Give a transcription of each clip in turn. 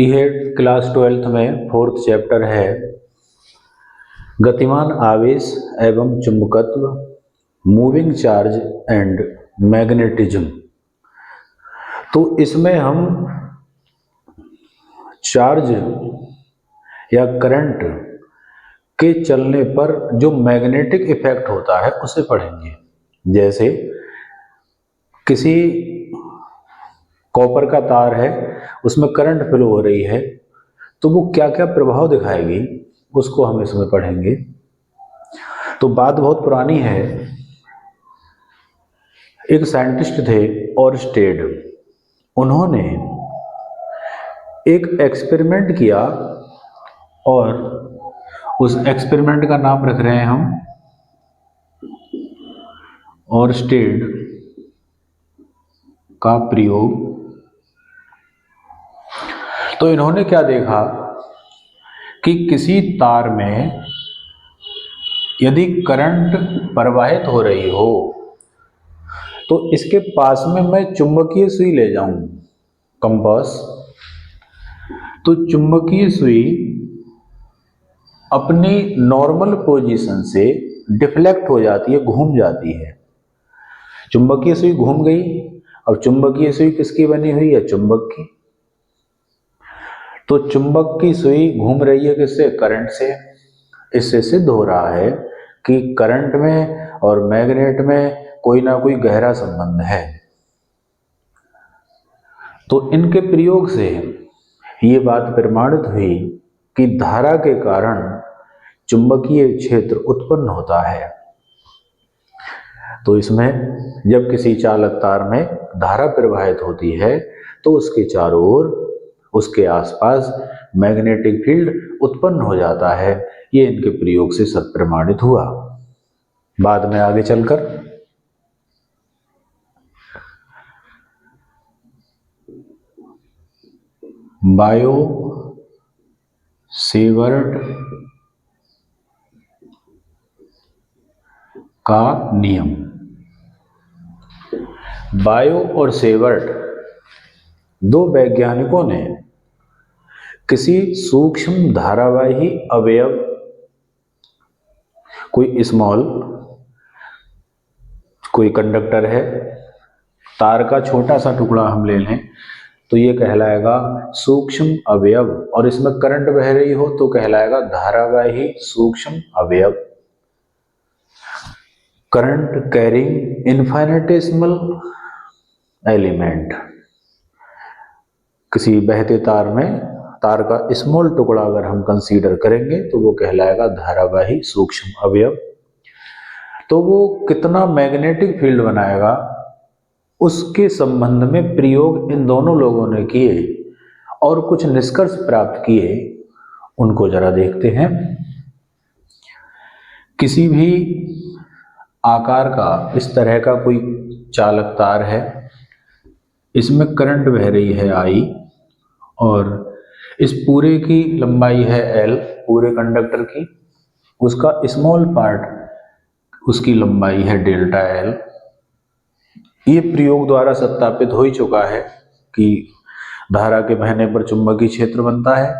यह class 12th में 4th chapter है गतिमान आवेश एवं चुंबकत्व, मूविंग चार्ज एंड मैग्नेटिज्म। तो इसमें हम चार्ज या करंट के चलने पर जो मैग्नेटिक इफेक्ट होता है उसे पढ़ेंगे। जैसे किसी कॉपर का तार है, उसमें करंट फ्लो हो रही है, तो वो क्या क्या प्रभाव दिखाएगी उसको हम इसमें पढ़ेंगे। तो बात बहुत पुरानी है। एक साइंटिस्ट थे ओरस्टेड, उन्होंने एक एक्सपेरिमेंट किया और उस एक्सपेरिमेंट का नाम रख रहे हैं हम ओरस्टेड का प्रयोग। तो इन्होंने क्या देखा कि किसी तार में यदि करंट प्रवाहित हो रही हो तो इसके पास में मैं चुंबकीय सुई ले जाऊं, कंपास, तो चुंबकीय सुई अपनी नॉर्मल पोजीशन से डिफ्लेक्ट हो जाती है, घूम जाती है। चुंबकीय सुई घूम गई। अब चुंबकीय सुई किसकी बनी हुई है? चुंबक की। तो चुंबक की सुई घूम रही है किससे? करंट से। इससे सिद्ध हो रहा है कि करंट में और मैग्नेट में कोई ना कोई गहरा संबंध है। तो इनके प्रयोग से ये बात प्रमाणित हुई कि धारा के कारण चुंबकीय क्षेत्र उत्पन्न होता है। तो इसमें जब किसी चालक तार में धारा प्रवाहित होती है तो उसके चारों ओर, उसके आसपास मैग्नेटिक फील्ड उत्पन्न हो जाता है। ये इनके प्रयोग से सब प्रमाणित हुआ। बाद में आगे चलकर बायो सेवर्ट का नियम। बायो और सेवर्ट दो वैज्ञानिकों ने किसी सूक्ष्म धारावाही अवयव, कोई स्मॉल, कोई कंडक्टर है, तार का छोटा सा टुकड़ा हम ले लें तो ये कहलाएगा सूक्ष्म अवयव, और इसमें करंट बह रही हो तो कहलाएगा धारावाही सूक्ष्म अवयव। Current carrying infinitesimal element. किसी बहते तार में तार का स्मॉल टुकड़ा अगर हम कंसीडर करेंगे तो वो कहलाएगा धारावाही सूक्ष्म अवयव। तो वो कितना मैग्नेटिक फील्ड बनाएगा उसके संबंध में प्रयोग इन दोनों लोगों ने किए और कुछ निष्कर्ष प्राप्त किए। उनको जरा देखते हैं। किसी भी आकार का इस तरह का कोई चालक तार है, इसमें करंट बह रही है I, और इस पूरे की लंबाई है L, पूरे कंडक्टर की। उसका स्मॉल पार्ट, उसकी लंबाई है डेल्टा L। ये प्रयोग द्वारा सत्यापित हो ही चुका है कि धारा के बहने पर चुंबकीय क्षेत्र बनता है।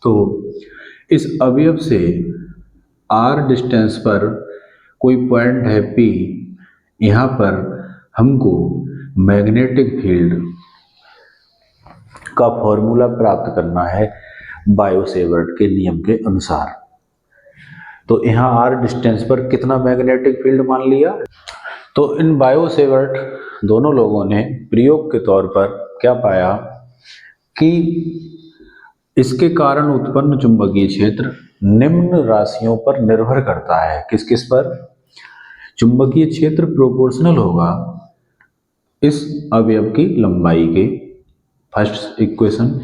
तो इस अवयव से r डिस्टेंस पर कोई पॉइंट है P, यहाँ पर हमको मैग्नेटिक फील्ड का फॉर्मूला प्राप्त करना है बायो सेवर्ट के नियम के अनुसार। तो यहाँ r डिस्टेंस पर कितना मैग्नेटिक फील्ड मान लिया। तो इन बायो सेवर्ट दोनों लोगों ने प्रयोग के तौर पर क्या पाया कि इसके कारण उत्पन्न चुंबकीय क्षेत्र निम्न राशियों पर निर्भर करता है। किस किस पर? चुंबकीय क्षेत्र प्रोपोर्शनल होगा इस अवयव की लंबाई के। First equation.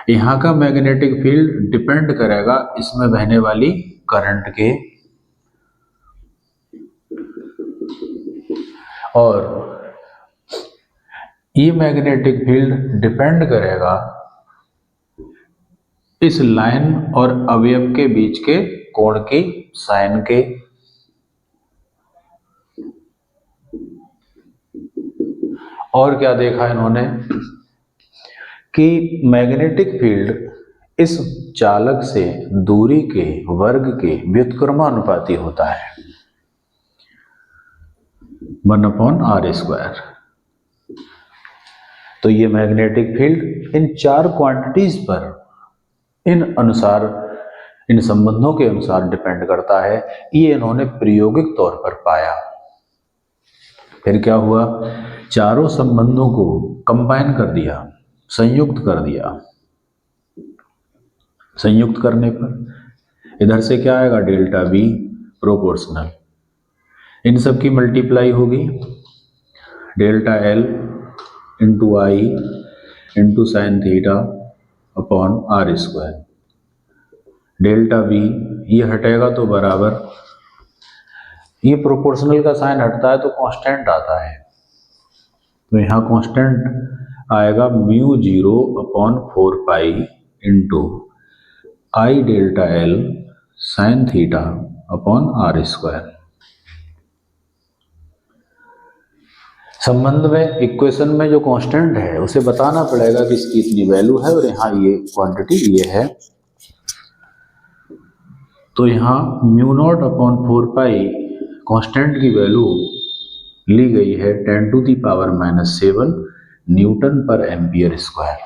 यहाँ का मैग्नेटिक फील्ड डिपेंड करेगा इसमें बहने वाली करंट के, और ये मैग्नेटिक फील्ड डिपेंड करेगा इस लाइन और अवयव के बीच के कोण की, साइन के। और क्या देखा इन्होंने कि मैग्नेटिक फील्ड इस चालक से दूरी के वर्ग के व्युत्क्रमानुपाती होता है, 1/r²। तो ये मैग्नेटिक फील्ड इन चार क्वांटिटीज पर इन संबंधों के अनुसार डिपेंड करता है। ये इन्होंने प्रायोगिक तौर पर पाया। फिर क्या हुआ, चारों संबंधों को कंबाइन कर दिया, संयुक्त कर दिया। संयुक्त करने पर इधर से क्या आएगा, डेल्टा V प्रोपोर्शनल, इन सब की मल्टीप्लाई होगी, delta L into I into sine theta upon r²। Delta V ये हटेगा तो बराबर, ये प्रोपोर्शनल का साइन हटता है तो कांस्टेंट आता है, तो यहाँ कांस्टेंट आएगा μ0 upon 4 into I delta L sine theta upon r²। संबंध में, इक्वेशन में जो कांस्टेंट है उसे बताना पड़ेगा कि इसकी इतनी वैल्यू है और यहाँ ये क्वांटिटी ये है। तो यहाँ μ0 अपॉन 4 कांस्टेंट की वैल्यू ली गई है 10⁻⁻7 न्यूटन पर एम्पियर स्क्वायर,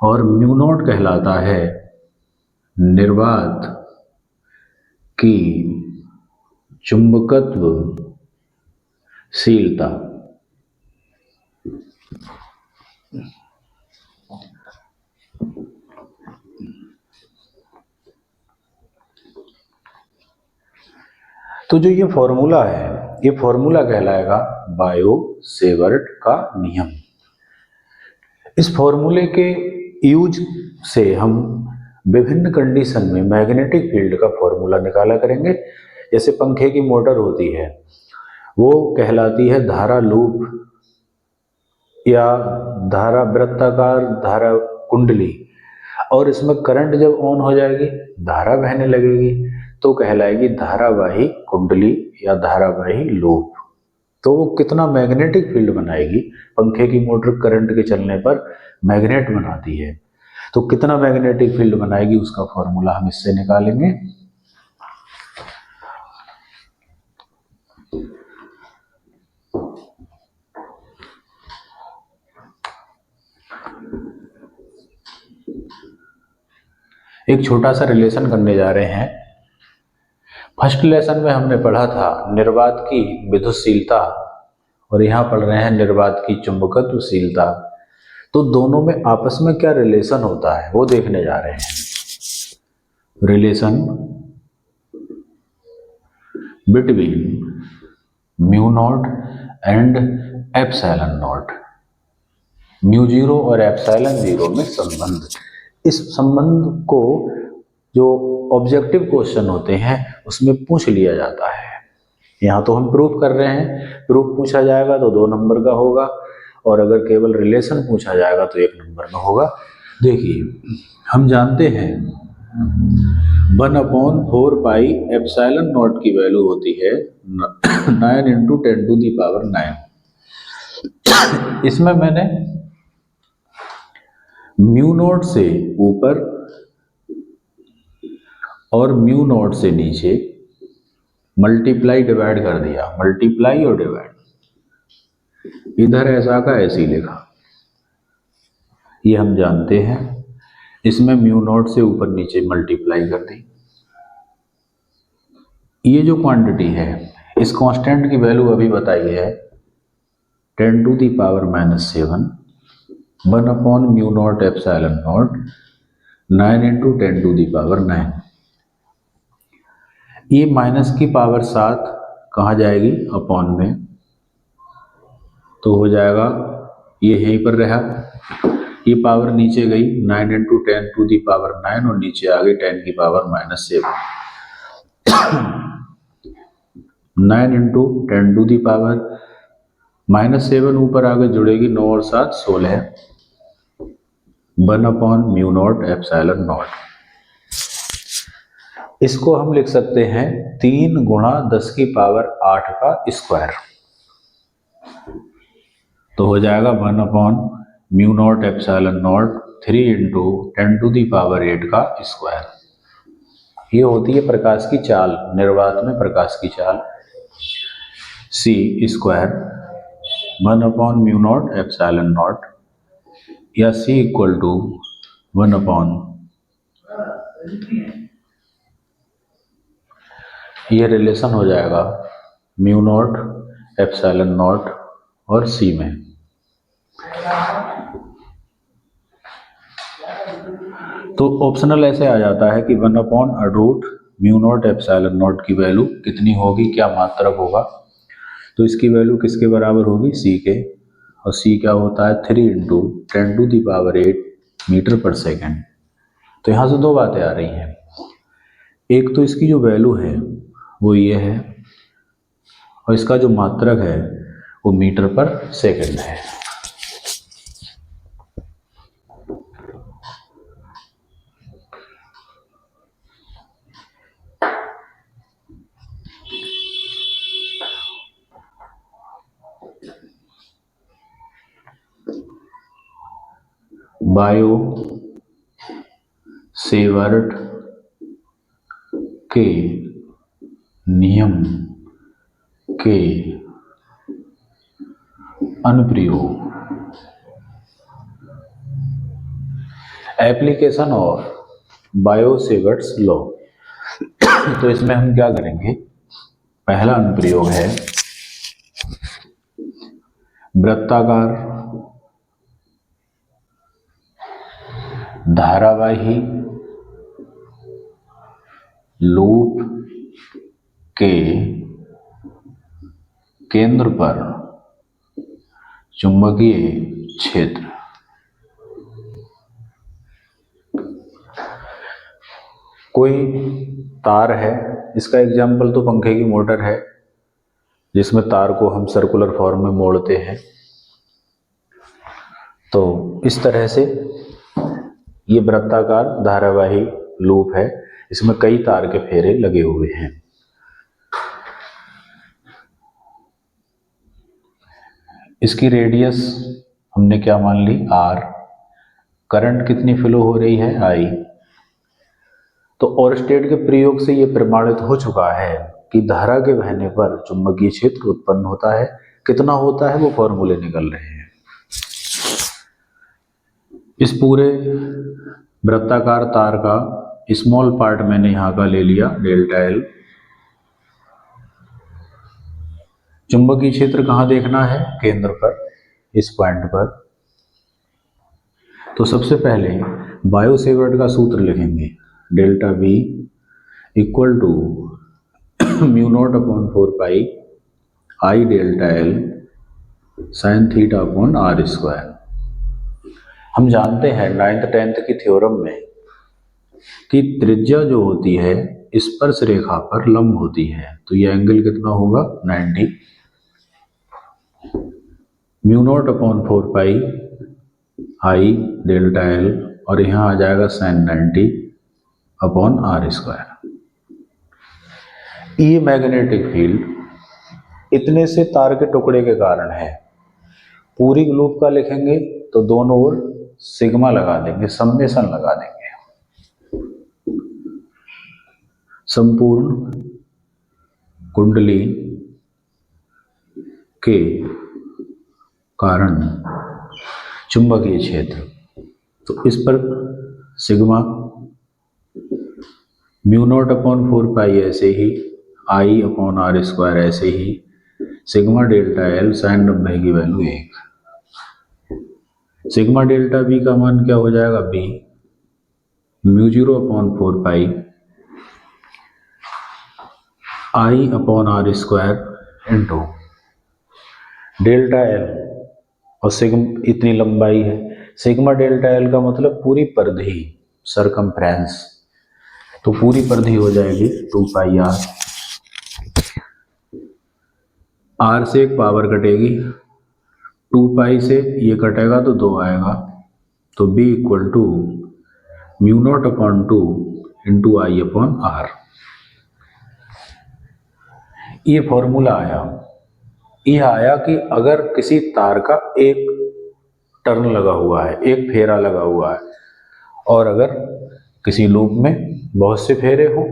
और μ0 कहलाता है निर्वात की चुंबकत्वशीलता। तो जो ये फॉर्मूला है, ये फॉर्मूला कहलाएगा बायो-सेवर्ट का नियम। इस फॉर्मूले के यूज से हम विभिन्न कंडीशन में मैग्नेटिक फील्ड का फॉर्मूला निकाला करेंगे। जैसे पंखे की मोटर होती है, वो कहलाती है धारा लूप या धारा वृत्ताकार धारा कुंडली, और इसमें करंट जब ऑन हो जाएगी, धारा बहने लगेगी, तो कहलाएगी धारावाही कुंडली या धारावाही लूप। तो वो कितना मैग्नेटिक फील्ड बनाएगी, पंखे की मोटर करंट के चलने पर मैग्नेट बनाती है, तो कितना मैग्नेटिक फील्ड बनाएगी उसका फॉर्मूला हम इससे निकालेंगे। एक छोटा सा रिलेशन करने जा रहे हैं। फर्स्ट लेसन में हमने पढ़ा था निर्वात की विद्युतशीलता, और यहाँ पढ़ रहे हैं निर्वात की चुंबकत्वशीलता। तो दोनों में आपस में क्या रिलेशन होता है वो देखने जा रहे हैं। रिलेशन बिटवीन μ0 एंड ε0, μ0 और ε0 में संबंध। इस संबंध को जो ऑब्जेक्टिव क्वेश्चन होते हैं उसमें पूछ लिया जाता है। यहाँ तो हम प्रूफ कर रहे हैं, प्रूफ पूछा जाएगा तो 2 नंबर का होगा, और अगर केवल रिलेशन पूछा जाएगा तो 1 नंबर में होगा। देखिए, हम जानते हैं 1/4πε0 की वैल्यू होती है 9 × 10⁹। इसमें मैंने μ0 से ऊपर और μ0 से नीचे मल्टीप्लाई डिवाइड कर दिया, मल्टीप्लाई और डिवाइड, इधर ऐसा का ऐसी लिखा, ये हम जानते हैं। इसमें μ0 से ऊपर नीचे मल्टीप्लाई कर दी। ये जो क्वांटिटी है, इस कांस्टेंट की वैल्यू अभी बताई है 10⁻⁻7 1/μ0 ε0 9 × 10⁹। ये माइनस की पावर 7 कहाँ जाएगी, अपॉन में, तो हो जाएगा ये यहीं पर रहा, ये पावर नीचे गई 9 × 10⁹ और नीचे आ गई 10⁻⁻7 9 × 10⁻⁻7 ऊपर आगे जुड़ेगी, 9 और 7 16 1/μ0 ε0। इसको हम लिख सकते हैं 3 × 10⁸ का स्क्वायर, तो हो जाएगा 1/μ0 mu naught epsilon naught 3 into 10⁸ का स्क्वायर। ये होती है प्रकाश की चाल, निर्वात में प्रकाश की चाल। सी स्क्वायर 1/म्यू नॉट एप्सिलॉन नॉट, या सी इक्वल टू 1/, ये रिलेशन हो जाएगा म्यू नॉट एप्सिलॉन नॉट और सी में। तो ऑप्शनल ऐसे आ जाता है कि 1/√, म्यू नॉट एप्सिलॉन नॉट की वैल्यू कितनी होगी, क्या मात्रक होगा। तो इसकी वैल्यू किसके बराबर होगी, सी के, और सी क्या होता है 3 इंटू 10⁸ मीटर पर सेकेंड। तो यहाँ से दो बातें आ रही हैं, एक तो इसकी जो वैल्यू है वो ये है, और इसका जो मात्रक है वो मीटर पर सेकेंड है। बायो सेवर्ट के नियम के अनुप्रयोग, application of bio Savart's law. तो इसमें हम क्या करेंगे, पहला अनुप्रयोग है वृत्ताकार धारावाही लूप के केंद्र पर चुंबकीय क्षेत्र। कोई तार है, इसका एग्जाम्पल तो पंखे की मोटर है, जिसमें तार को हम सर्कुलर फॉर्म में मोड़ते हैं। तो इस तरह से ये वृत्ताकार धारावाही लूप है, इसमें कई तार के फेरे लगे हुए हैं। इसकी रेडियस हमने क्या मान ली, आर। करंट कितनी फ्लो हो रही है, आई। तो ओरस्टेड के प्रयोग से ये प्रमाणित हो चुका है कि धारा के बहने पर चुंबकीय क्षेत्र उत्पन्न होता है। कितना होता है वो फॉर्मूले निकल रहे हैं। इस पूरे वृत्ताकार तार का स्मॉल पार्ट मैंने यहां का ले लिया, डेल्टा एल। चुंबकीय क्षेत्र कहां देखना है, केंद्र पर, इस पॉइंट पर। तो सबसे पहले बायो सेवर्ट का सूत्र लिखेंगे, delta V equal to mu naught upon 4 pi I delta L sine theta upon R square. हम जानते हैं 9th 10th की थ्योरम में कि त्रिज्या जो होती है स्पर्श रेखा पर लंब होती है। तो ये एंगल कितना होगा, 90। Mu naught upon 4 pi I delta L, और यहाँ आ जाएगा साइन 90 अपॉन आर स्क्वायर। ये मैग्नेटिक फील्ड इतने से तार के टुकड़े के कारण है। पूरी लूप का लिखेंगे तो दोनों ओर सिग्मा लगा देंगे, सम्मेशन लगा देंगे। संपूर्ण कुंडली के कारण चुंबकीय क्षेत्र, तो इस पर सिग्मा म्यू नॉट अपॉन 4 पाई ऐसे ही, आई अपॉन आर स्क्वायर ऐसे ही, सिग्मा डेल्टा एल साइन 90 की वैल्यू 1। सिग्मा डेल्टा बी का मान क्या हो जाएगा, B mu 0 upon 4 pi I upon R square into delta L, और सिग्मा इतनी लंबाई है। सिग्मा डेल्टा एल का मतलब पूरी परिधि, सरकमफ्रेंस। तो पूरी परिधि हो जाएगी 2 पाई आर। आर से एक पावर कटेगी, 2 पाई से ये कटेगा तो 2 आएगा। तो B equal to mu naught upon 2 into I upon R. ये फॉर्मूला आया। यह आया कि अगर किसी तार का एक टर्न लगा हुआ है, एक फेरा लगा हुआ है। और अगर किसी लूप में बहुत से फेरे हो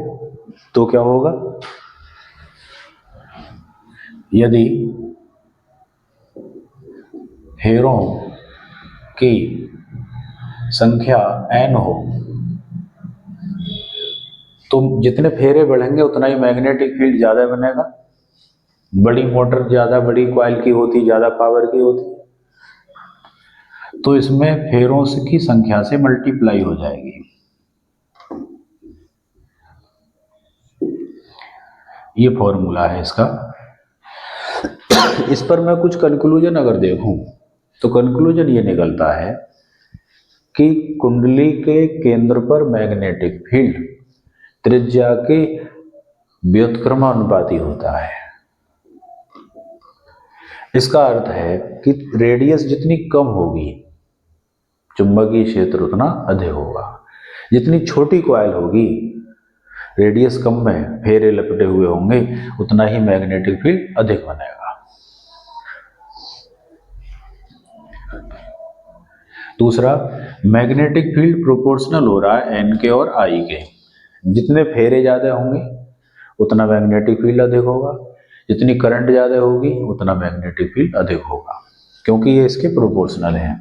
तो क्या होगा? यदि फेरों की संख्या n हो तो जितने फेरे बढ़ेंगे उतना ही मैग्नेटिक फील्ड ज्यादा बनेगा। बड़ी मोटर ज्यादा बड़ी कॉइल की होती, ज्यादा पावर की होती, तो इसमें फेरों की संख्या से मल्टीप्लाई हो जाएगी। ये फॉर्मूला है इसका। इस पर मैं कुछ कंक्लूजन अगर देखूं तो कंक्लूजन ये निकलता है कि कुंडली के केंद्र पर मैग्नेटिक फील्ड त्रिज्या के व्युत्क्रमानुपाती होता है। इसका अर्थ है कि रेडियस जितनी कम होगी चुंबकीय क्षेत्र उतना अधिक होगा। जितनी छोटी कॉइल होगी, रेडियस कम में फेरे लपटे हुए होंगे, उतना ही मैग्नेटिक फील्ड अधिक बनेगा। दूसरा, मैग्नेटिक फील्ड प्रोपोर्शनल हो रहा है एन के और आई के। जितने फेरे ज्यादा होंगे उतना मैग्नेटिक फील्ड अधिक होगा, जितनी करंट ज्यादा होगी उतना मैग्नेटिक फील्ड अधिक होगा, क्योंकि ये इसके प्रोपोर्शनल है।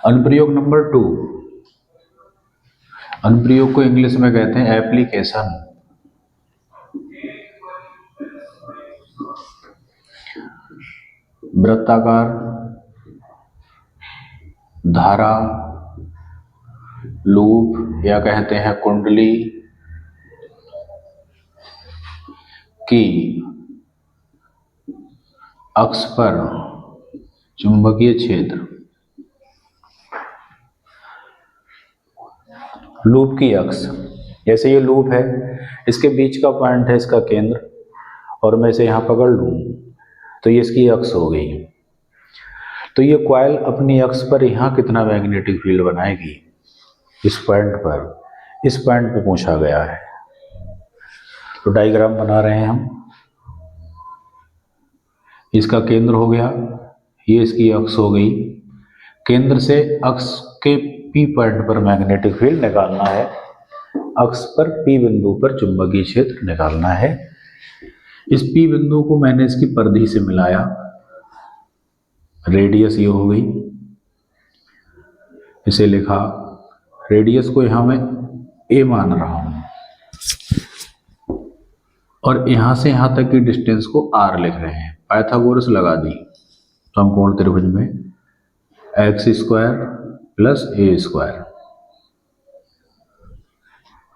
अनुप्रयोग नंबर 2। अनुप्रयोग को इंग्लिश में कहते हैं एप्लीकेशन। वृत्ताकार धारा लूप या कहते हैं कुंडली की अक्ष पर चुंबकीय क्षेत्र, लूप की अक्ष, जैसे ये लूप है, इसके बीच का पॉइंट है इसका केंद्र, और मैं इसे यहां पकड़ लूं तो ये इसकी अक्ष हो गई। तो ये कॉइल अपनी अक्ष पर यहां कितना मैग्नेटिक फील्ड बनाएगी? इस पॉइंट पर, इस पॉइंट पे पूछा गया है। तो डायग्राम बना रहे हैं हम। इसका केंद्र हो गया, ये इसकी अक्ष हो गई। केंद्र से अक्ष के पी पॉइंट पर मैग्नेटिक फील्ड निकालना है। अक्ष पर पी बिंदु पर चुंबकीय क्षेत्र निकालना है। इस पी बिंदु को मैंने इसकी परिधि से मिलाया, रेडियस ये हो गई, इसे लिखा। रेडियस को यहां मैं ए मान रहा हूं और यहां से यहां तक की डिस्टेंस को आर लिख रहे हैं। पाइथागोरस लगा दी तो हम कोण त्रिभुज में एक्स स्क्वायर प्लस ए स्क्वायर,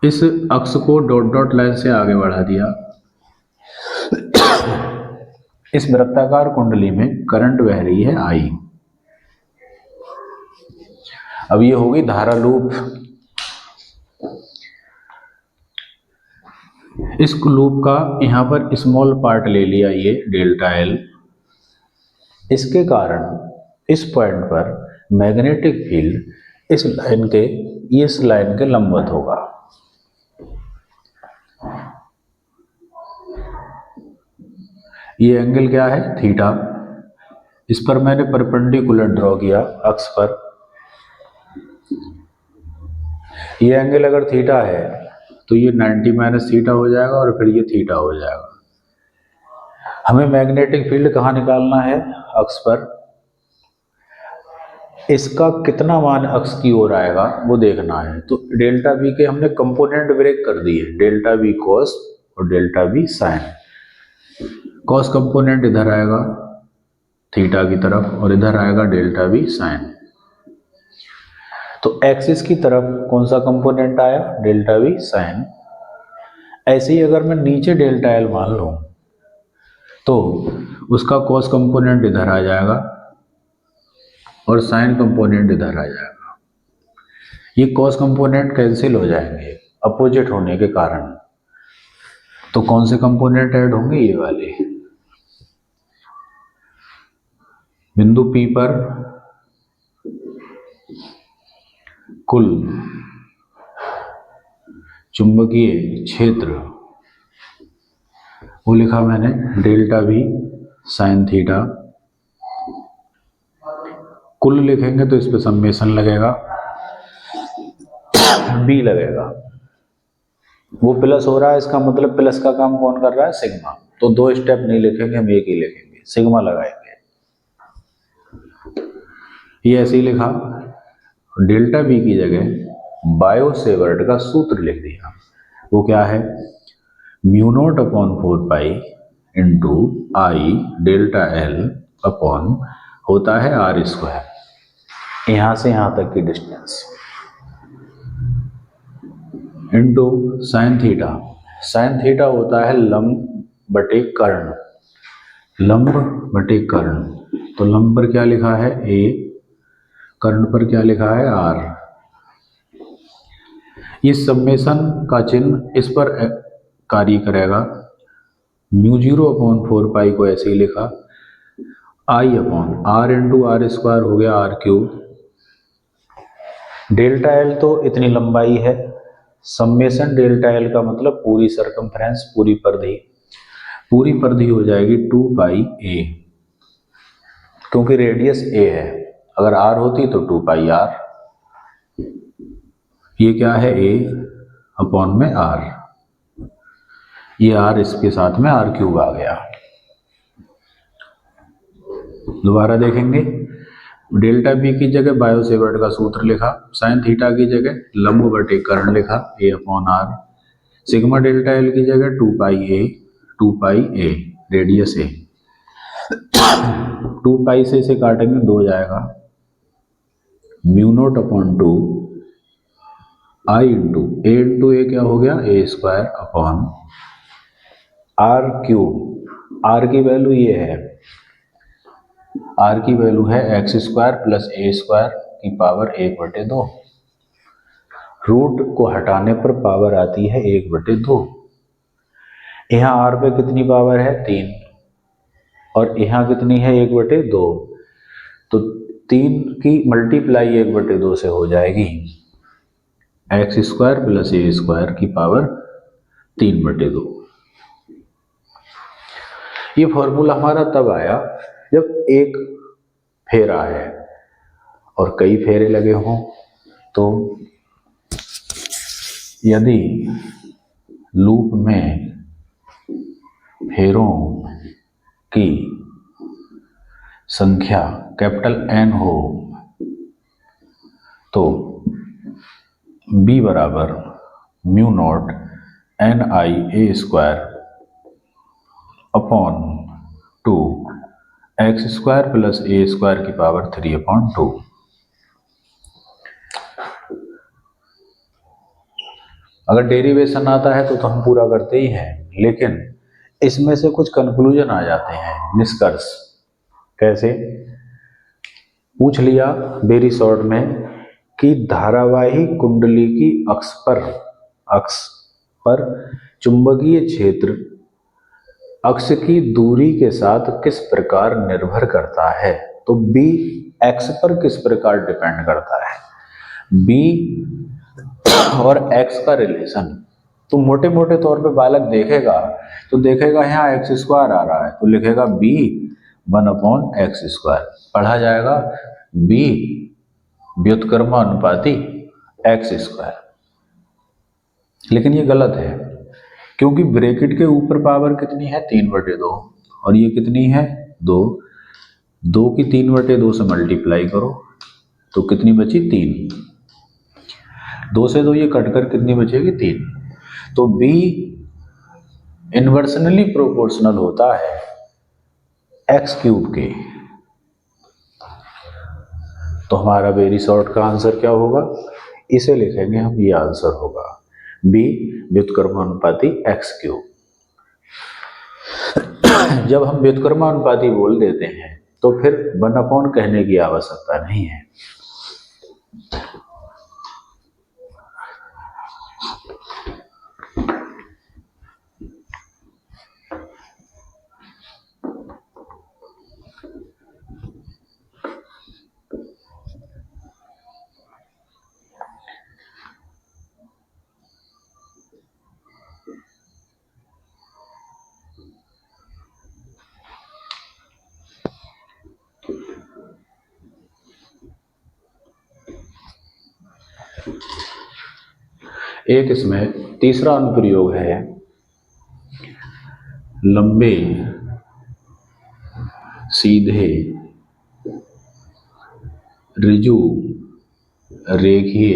इस अक्ष को डॉट डॉट लाइन से आगे बढ़ा दिया। इस वृत्ताकार कुंडली में करंट बह रही है आई। अब ये होगी धारा लूप। इस लूप का यहां पर स्मॉल पार्ट ले लिया, ये डेल्टा एल। इसके कारण इस पॉइंट पर मैग्नेटिक फील्ड इस लाइन के लंबवत होगा। ये एंगल क्या है? थीटा। इस पर मैंने परपेंडिकुलर ड्रॉ किया अक्ष पर। ये एंगल अगर थीटा है तो ये 90 माइनस थीटा हो जाएगा और फिर ये थीटा हो जाएगा। हमें मैग्नेटिक फील्ड कहाँ निकालना है? अक्ष पर। इसका कितना मान अक्ष की ओर आएगा वो देखना है। तो डेल्टा बी के हमने कंपोनेंट ब्रेक कर दिए, डेल्टा बी कॉस और delta B sine. Cos component इधर आएगा थीटा की तरफ और इधर आएगा डेल्टा बी साइन। तो एक्सिस की तरफ कौन सा कंपोनेंट आया? Delta B sine. ऐसे ही अगर मैं नीचे डेल्टा एल मान लूं तो उसका कॉस कंपोनेंट इधर आ जाएगा और साइन कंपोनेंट इधर आ जाएगा। ये कॉस कंपोनेंट कैंसिल हो जाएंगे अपोजिट होने के कारण। तो कौन से कंपोनेंट ऐड होंगे? ये वाले। बिंदु P पर कुल चुंबकीय क्षेत्र, वो लिखा मैंने डेल्टा V साइन थीटा। कुल लिखेंगे तो इस पे सम्मेशन लगेगा, B लगेगा। वो प्लस हो रहा है, इसका मतलब प्लस का काम कौन कर रहा है? सिग्मा। तो दो स्टेप नहीं लिखेंगे, हम एक ही लिखेंगे, सिग्मा लगाएंगे। ये ऐसे ही लिखा, डेल्टा V की जगह बायो सेवर्ट का सूत्र लिख दिया। वो क्या है? Mu naught upon 4 pi into I delta L upon होता है R स्क्वायर, यहां से यहां तक की distance, into sine theta. Sine theta होता है लंब बटे कर्ण, लंब बटे कर्ण। तो लंब पर क्या लिखा है? A, कर्ण पर क्या लिखा है? R। इस सम्मेशन का चिन्ह इस पर कार्य करेगा। म्यू 0/4 पाई को ऐसे ही लिखा, I upon R into R square हो गया R³। डेल्टा L तो इतनी लंबाई है, सम्मेशन डेल्टा L का मतलब पूरी सरकमफ्रेंस, पूरी परिधि, पूरी परिधि हो जाएगी 2πa, क्योंकि रेडियस A है। अगर R होती तो 2πr। ये क्या है? A अपॉन में R, ये R इसके साथ में R³ आ गया। दोबारा देखेंगे, डेल्टा V की जगह बायो सेवर्ट का सूत्र लिखा, साइन थीटा की जगह लंब बटे कर्ण लिखा A upon R, sigma delta L की जगह 2πa रेडियस A। 2 पाई से इसे काटेंगे 2 जाएगा, mu naught upon 2 I into A क्या हो गया? A square upon R³। R की वैल्यू ये है, R की वैल्यू है x square plus A square की पावर 1/2। रूट को हटाने पर पावर आती है 1/2। यहाँ R पे कितनी पावर है? 3, और यहाँ कितनी है? 1/2। तो 3 की मल्टीप्लाई 1/2 से हो जाएगी, x square plus A square की पावर 3/2। ये फॉर्मूला हमारा तब आया जब एक फेरा है और कई फेरे लगे हों। तो यदि लूप में फेरों की संख्या कैपिटल N हो तो B बराबर mu naught NI A square upon 2 x square plus A square की पावर 3/2। अगर डेरिवेशन आता है तो हम पूरा करते ही हैं, लेकिन इसमें से कुछ कंक्लूजन आ जाते हैं, निष्कर्ष। कैसे? पूछ लिया वेरी शॉर्ट में कि धारावाही कुंडली की अक्ष पर चुंबकीय क्षेत्र अक्ष की दूरी के साथ किस प्रकार निर्भर करता है। तो B x पर किस प्रकार डिपेंड करता है? B और x का रिलेशन तो मोटे मोटे तौर पे बालक देखेगा तो देखेगा यहाँ x स्क्वायर आ रहा है तो लिखेगा B 1/x²। पढ़ा जाएगा B व्युत्क्रमानुपाती x²। लेकिन ये गलत है, क्योंकि ब्रैकेट के ऊपर पावर कितनी है? 3/2, और ये कितनी है? 2। 2 की 3/2 से मल्टीप्लाई करो तो कितनी बची? 3। 2 से 2 ये कटकर कितनी बचेगी? 3। तो B इन्वर्सनली प्रोपोर्शनल होता है x³ के। तो हमारा वेरी शॉर्ट का आंसर क्या होगा? इसे लिखेंगे हम, ये आंसर होगा B व्युत्क्रमानुपाती x³। जब हम व्युत्क्रमानुपाती बोल देते हैं तो फिर 1/, कहने की आवश्यकता नहीं है। एक इसमें तीसरा अनुप्रयोग है, लंबे सीधे ऋजु रेखीय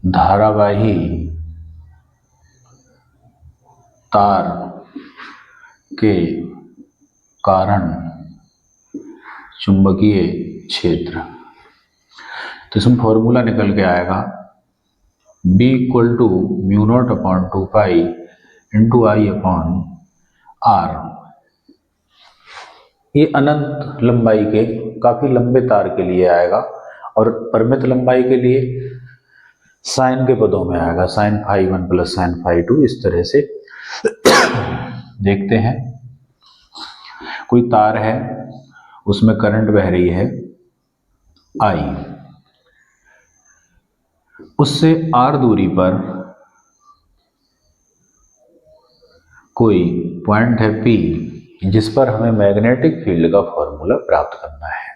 धारावाही तार के कारण चुंबकीय क्षेत्र। तो इसमें फॉर्मूला निकल के आएगा B equal to mu naught upon 2 pi into I upon R. ये अनंत लंबाई के काफी लंबे तार के लिए आएगा और परिमित लंबाई के लिए साइन के पदों में आएगा, sine phi 1 plus sine phi 2। इस तरह से देखते हैं, कोई तार है, उसमें करंट बह रही है I, उससे R दूरी पर कोई पॉइंट है P, जिस पर हमें मैग्नेटिक फील्ड का फॉर्मूला प्राप्त करना है।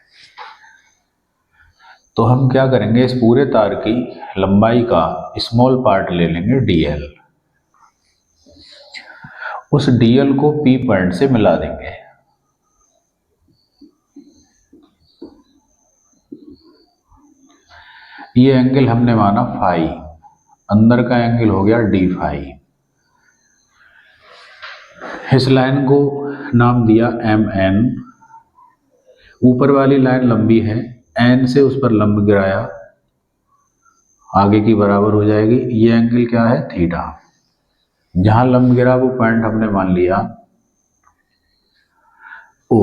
तो हम क्या करेंगे, इस पूरे तार की लंबाई का स्मॉल पार्ट ले लेंगे dl, उस dl को P पॉइंट से मिला देंगे। ये एंगल हमने माना फाई, अंदर का एंगल हो गया डी फाई। इस लाइन को नाम दिया MN। ऊपर वाली लाइन लंबी है, N से उस पर लंब गिराया, आगे की बराबर हो जाएगी। ये एंगल क्या है, थीटा। जहां लंब गिरा वो पॉइंट हमने मान लिया O,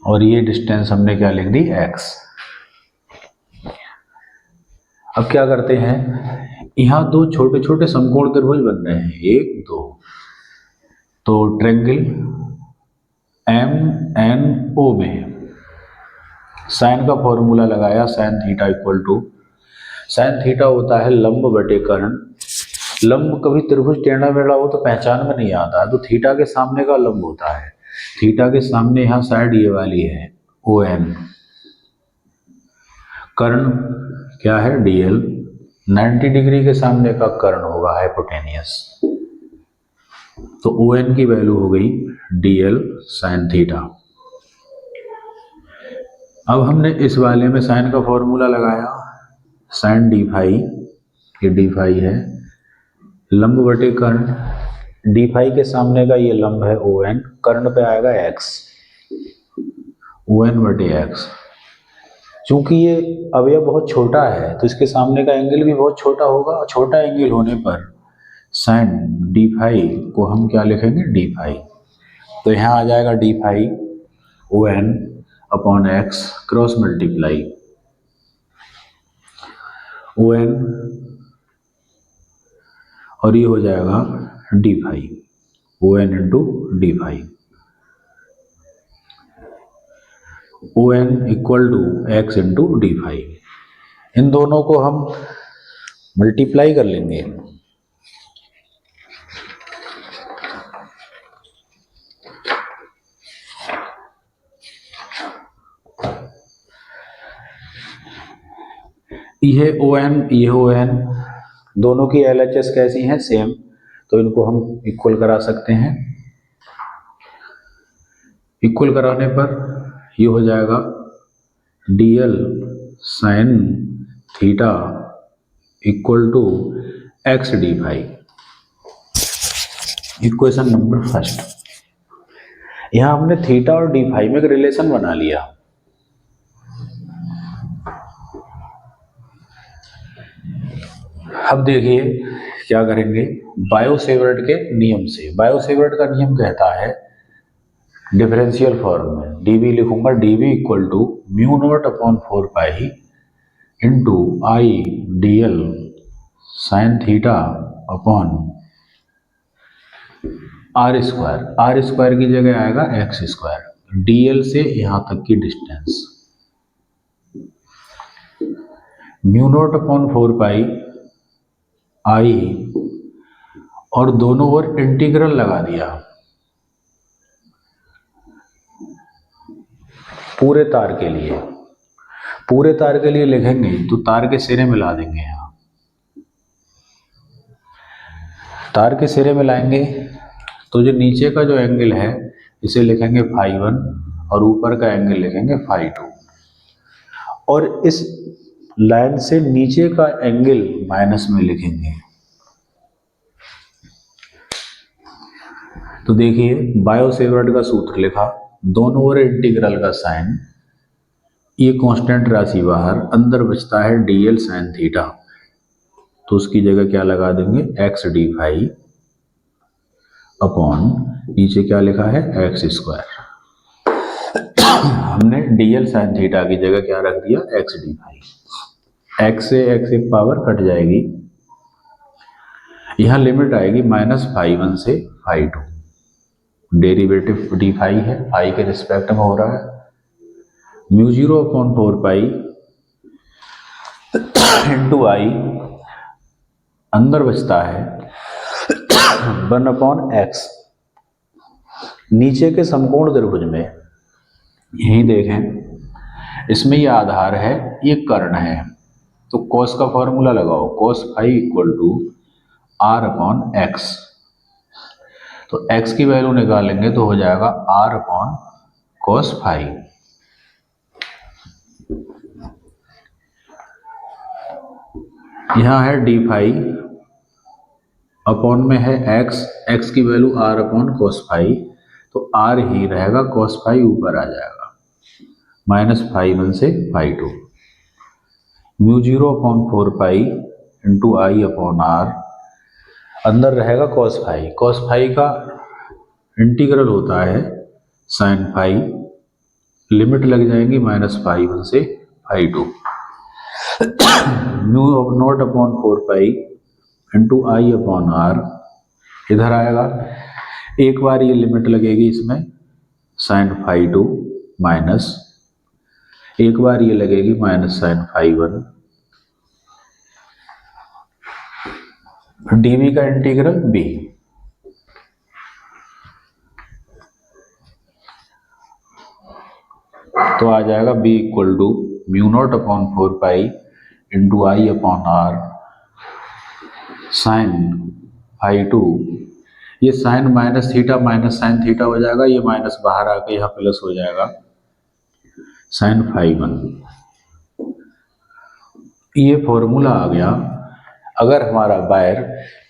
और ये डिस्टेंस हमने क्या लिख दी, x। अब क्या करते हैं, यहां दो छोटे छोटे समकोण त्रिभुज बन रहे हैं, 1 2। तो ट्रायंगल MNO में साइन का फॉर्मूला लगाया, sine theta equal to, sine theta होता है लंब बटे कर्ण। लंब कभी त्रिभुज टेढ़ा मेढ़ा हो तो पहचान में नहीं आता है, तो थीटा के सामने का लंब होता है। थीटा के सामने यहाँ साइड ये वाली है ON, कर्ण क्या है DL, 90 डिग्री के सामने का कर्ण होगा हाइपोटेनियस। तो ON की वैल्यू हो गई DL साइन थीटा। अब हमने इस वाले में साइन का फॉर्मूला लगाया, साइन डी फाई, ये डी फाई है, लंब बटे कर्ण, डी फाई के सामने का ये लंब है ON, कर्ण पे आएगा x, ON बटे x। चूंकि ये अवयव बहुत छोटा है तो इसके सामने का एंगल भी बहुत छोटा होगा, और छोटा एंगल होने पर साइन डी फाई को हम क्या लिखेंगे, डी फाई। तो यहाँ आ जाएगा d phi ON upon x cross multiply ON, और ये हो जाएगा d phi ON into d phi. ON equal to x into d phi. इन दोनों को हम मल्टीप्लाई कर लेंगे। ये ON, ये ON, दोनों की LHS कैसी हैं, सेम, तो इनको हम इक्वल करा सकते हैं। इक्वल कराने पर ये हो जाएगा DL sine theta equal to x D phi. Equation number first. यहां हमने थीटा और डी फाई में एक रिलेशन बना लिया। अब देखिए क्या करेंगे, बायो-सेवर्ट के नियम से। बायो-सेवर्ट का नियम कहता है डिफरेंशियल फॉर्म में, dv लिखूंगा, dv equal to mu naught upon 4 pi into I dl sine theta upon R square की जगह आएगा एक्स स्क्वायर। dl से यहां तक की distance mu naught upon 4 pi आई, और दोनों ओर इंटीग्रल लगा दिया। पूरे तार के लिए, पूरे तार के लिए लिखेंगे तो तार के सिरे मिला देंगे। यहाँ तार के सिरे मिलाएंगे तो जो नीचे का जो एंगल है इसे लिखेंगे φ1 और ऊपर का एंगल लिखेंगे φ2, और इस लाइन से नीचे का एंगल माइनस में लिखेंगे। तो देखिए बायो सेवर्ट का सूत्र लिखा, दोनों ओर इंटीग्रल का साइन, ये कांस्टेंट राशि बाहर, अंदर बचता है dl sin थीटा, तो उसकी जगह क्या लगा देंगे x d फाई अपॉन नीचे क्या लिखा है एक्स स्क्वायर। हमने dl sin थीटा की जगह क्या रख दिया x d फाई, x से x एक पावर कट जाएगी, यहाँ लिमिट आएगी -φ1 से φ2, डेरिवेटिव डी फाई है, फाई के रिस्पेक्ट में हो रहा है, μ0/4 इंटू आई, अंदर बचता है 1/x। नीचे के समकोण त्रिभुज में यही देखें, इसमें ये आधार है, ये कर्ण है, तो cos का फॉर्मूला लगाओ, cos phi equal to r/x, तो x की वैल्यू निकालेंगे तो हो जाएगा r/cos फाई। यहाँ है डी फाई, अपॉन में है x की वैल्यू r/cos फाई, तो r ही रहेगा, cos फाई ऊपर आ जाएगा, -φ1 से φ2, μ0/4 इंटू i/r, अंदर रहेगा cos फाई, cos फाई का इंटीग्रल होता है sin फाई, लिमिट लग जाएंगी -φ1 से φ2, μ0/4 इंटू i/r, इधर आएगा, एक बार ये लिमिट लगेगी इसमें sin φ2 माइनस, एक बार ये लगेगी -sin φ1, dv का इंटीग्रल b, तो आ जाएगा b equal to μ0/4 into i/r sin φ2, ये sine minus theta minus sine theta हो जाएगा, ये माइनस बाहर आके यहाँ प्लस हो जाएगा, sin φ1, ये फॉर्मूला आ गया। अगर हमारा वायर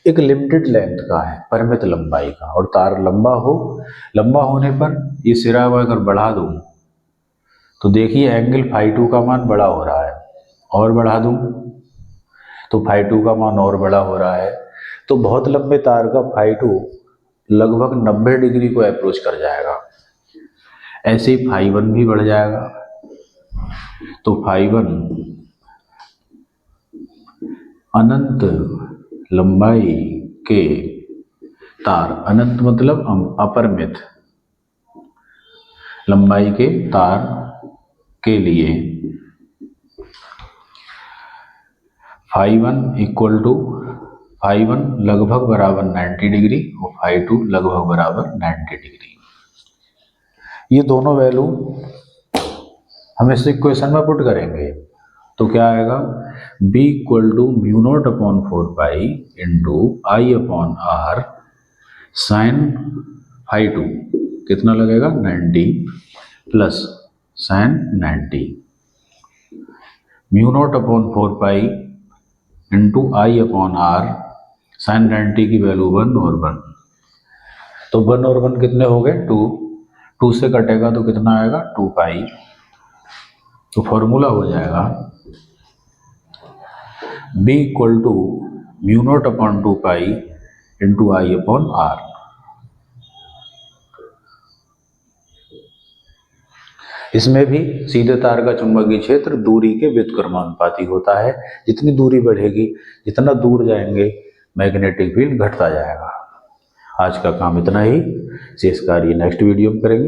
एक लिमिटेड लेंथ का है, परिमित लंबाई का, और तार लंबा हो, लंबा होने पर ये सिरा अगर बढ़ा दूं तो देखिए एंगल φ2 का मान बड़ा हो रहा है, और बढ़ा दूं तो φ2 का मान और बड़ा हो रहा है, तो बहुत लंबे तार का φ2 लगभग 90 डिग्री को अप्रोच कर जाएगा, ऐसे ही φ1 भी बढ़ जाएगा, तो φ1 अनंत लंबाई के तार, अनंत मतलब अपरिमित लंबाई के तार के लिए φ1 इक्वल टू, φ1 लगभग बराबर 90 डिग्री और φ2 लगभग बराबर 90 डिग्री। ये दोनों वैल्यू हम इस इक्वेशन में पुट करेंगे तो क्या आएगा, b equal to μ0/4 into i/r sine φ2 कितना लगेगा 90 plus sign 90, μ0/4 into i/r sign 90 की वैल्यू 1 और 1, तो 1 और 1 कितने हो गए 2, 2 से कटेगा तो कितना आएगा 2 पाई, तो फॉर्मूला हो जाएगा b equal to μ0/2 into i/r। इसमें भी सीधे तार का चुंबकीय क्षेत्र दूरी के व्युत्क्रमानुपाती होता है, जितनी दूरी बढ़ेगी, जितना दूर जाएंगे मैग्नेटिक फील्ड घटता जाएगा। आज का काम इतना ही, शेष कार्य नेक्स्ट वीडियो में करेंगे।